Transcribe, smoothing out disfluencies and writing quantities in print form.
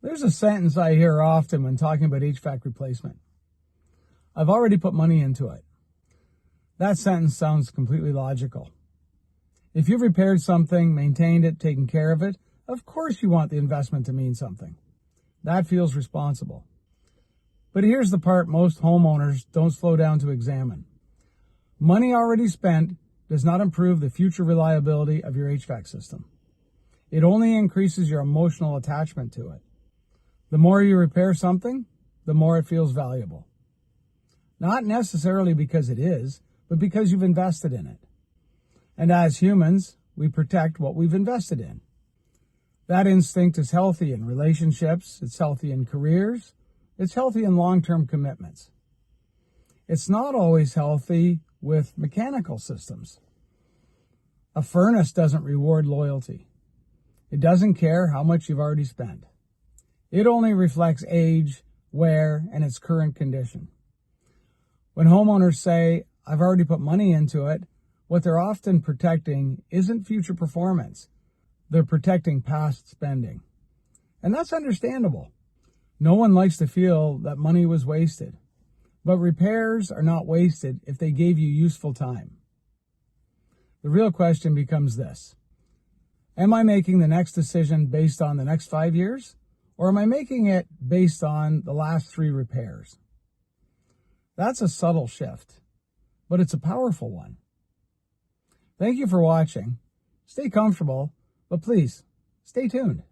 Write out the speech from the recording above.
There's a sentence I hear often when talking about HVAC replacement. I've already put money into it. That sentence sounds completely logical. If you've repaired something, maintained it, taken care of it, of course you want the investment to mean something. That feels responsible. But here's the part most homeowners don't slow down to examine. Money already spent does not improve the future reliability of your HVAC system. It only increases your emotional attachment to it. The more you repair something, the more it feels valuable. Not necessarily because it is, but because you've invested in it. And as humans, we protect what we've invested in. That instinct is healthy in relationships, it's healthy in careers, it's healthy in long-term commitments. It's not always healthy with mechanical systems. A furnace doesn't reward loyalty. It doesn't care how much you've already spent. It only reflects age, wear, and its current condition. When homeowners say, "I've already put money into it," what they're often protecting isn't future performance. They're protecting past spending. And that's understandable. No one likes to feel that money was wasted. But repairs are not wasted if they gave you useful time. The real question becomes this: am I making the next decision based on the next 5 years? Or am I making it based on the last 3 repairs? That's a subtle shift, but it's a powerful one. Thank you for watching. Stay comfortable, but please, stay tuned.